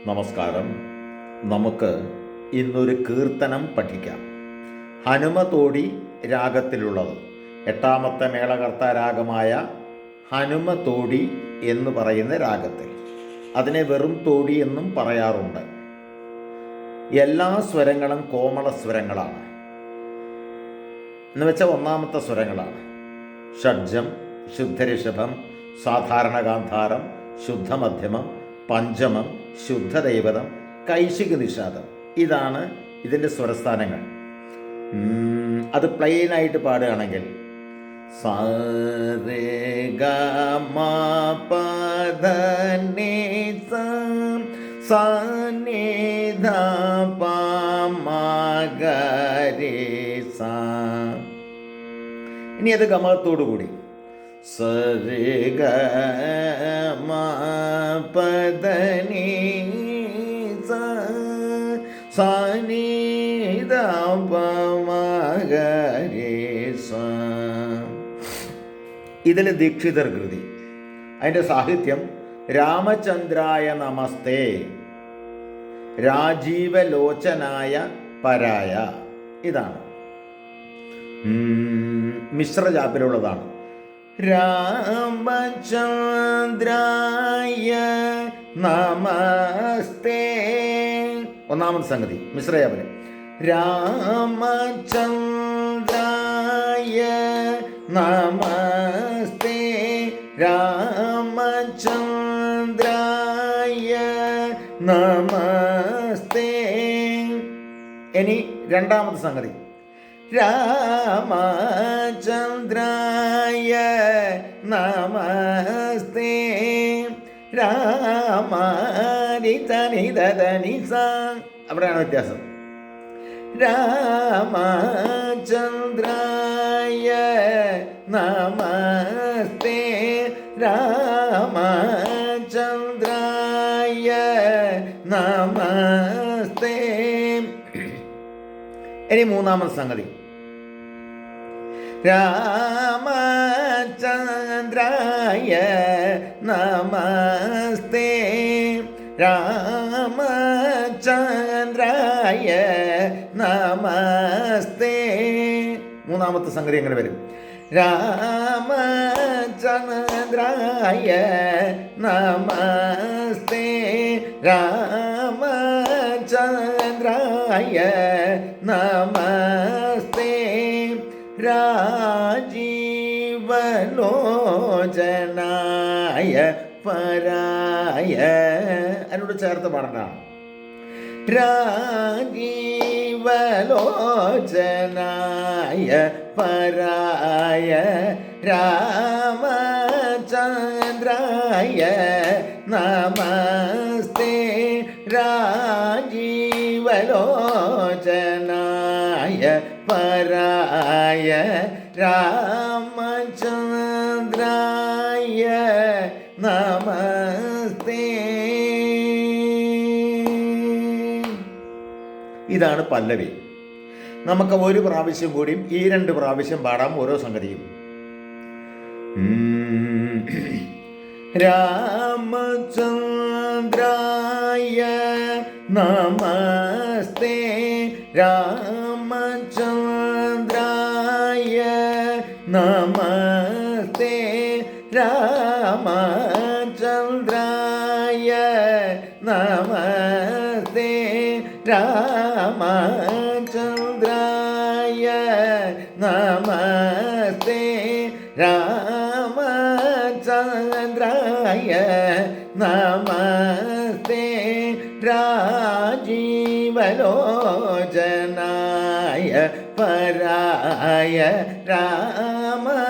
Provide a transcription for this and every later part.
നമസ്കാരം. നമുക്ക് ഇന്നൊരു കീർത്തനം പഠിക്കാം. ഹനുമതോടി രാഗത്തിലുള്ളത്, എട്ടാമത്തെ മേളകർത്ത രാഗമായ ഹനുമതോടി എന്ന് പറയുന്ന രാഗത്തിൽ. അതിനെ വെറും തോടി എന്നും പറയാറുണ്ട്. എല്ലാ സ്വരങ്ങളും കോമള സ്വരങ്ങളാണ്, എന്നുവെച്ചാൽ ഒന്നാമത്തെ സ്വരങ്ങളാണ്. ഷഡ്ജം, ശുദ്ധരിഷഭം, സാധാരണ ഗാന്ധാരം, ശുദ്ധമധ്യമം, പഞ്ചമം, ശുദ്ധദൈവതം, കൈശിക നിഷാദം. ഇതാണ് ഇതിൻ്റെ സ്വരസ്ഥാനങ്ങൾ. അത് പ്ലെയിനായിട്ട് പാടുകയാണെങ്കിൽ സ രേ ഗ മ പ ധ നി സ സ നി ധ പ മ ഗ രി സ. ഇനി അത് ഗമകത്തോടു കൂടി സ രേ ഗ മ പ ധ നി സ സ നി ധ പ മ ഗ രി സ. ഇതിൽ ദീക്ഷിതർ കൃതി. അതിൻ്റെ സാഹിത്യം രാമചന്ദ്രായ നമസ്തേ, രാജീവലോചനായ പരായ. ഇതാണ് മിശ്രജാപ്പിലുള്ളതാണ്. രാമചന്ദ്രായ നമസ്തേ, ഒന്നാമത്തെ സംഗതി മിശ്രജാപ്പിൽ. രാമചന്ദ്രായ നമസ്തേ, രാമചന്ദ്രായ നമസ്തേ. ഇനി രണ്ടാമത്തെ സംഗതി രാമചന്ദ്രായ നമസ്തേ, രാമരിതനിതനിസ. അവിടെയാണ് വ്യത്യാസം. രാമചന്ദ്രായ നമസ്തേ, രാമചന്ദ്രായ നമസ്തേ. ഇനി മൂന്നാമത്തെ സംഗതി രാമചന്ദ്രായ നമസ്തേ, രാമചന്ദ്രായ നമസ്തേ. മൂന്നാമത്തെ സംഗതി എങ്ങനെ വരും? രാമചന്ദ്രായ നമസ്തേ, രാമചന്ദ്രായ നമസ്തേ, രാജീവലോചനായ പരായ. അതിനോട് ചേർത്ത് പാടേണ്ടതാണ്. രാജീവലോചനായ പരായ രാമചന്ദ്രായ നമസ്തേ, രാജീവലോചനായ പരായ രാമചന്ദ്രായ നമസ്തേ. ഇതാണ് പല്ലവി. നമുക്ക് ഒരു പ്രാവശ്യം കൂടിയും ഈ 2 പ്രാവശ്യം പാടാം ഓരോ സംഗതിയും. രാമചന്ദ്രായ നമസ്തേ, രാമചന്ദ്രായ നമസ്തേ, രാമചന്ദ്രായ നമസ്തേ, രാമചന്ദ്രായ നമസ്തേ, രാമചന്ദ്രായ നമസ്തേ, രാജീവലോചനായ പരായ രാമചന്ദ്രായ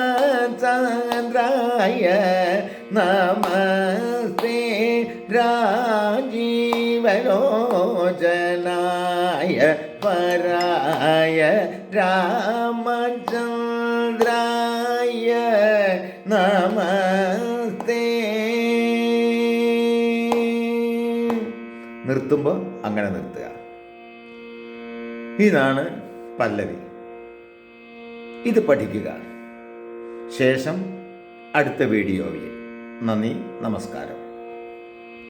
നമസ്തേ, രാജീവലോചനായ പരായ രാമചന്ദ്രായ നമസ്തേ. നിർത്തുമ്പോൾ അങ്ങനെ നിർത്തുക. ഇതാണ് പല്ലവി. ഇത് പഠിക്കുക. ശേഷം അടുത്ത വീഡിയോയിൽ. നന്ദി, നമസ്കാരം.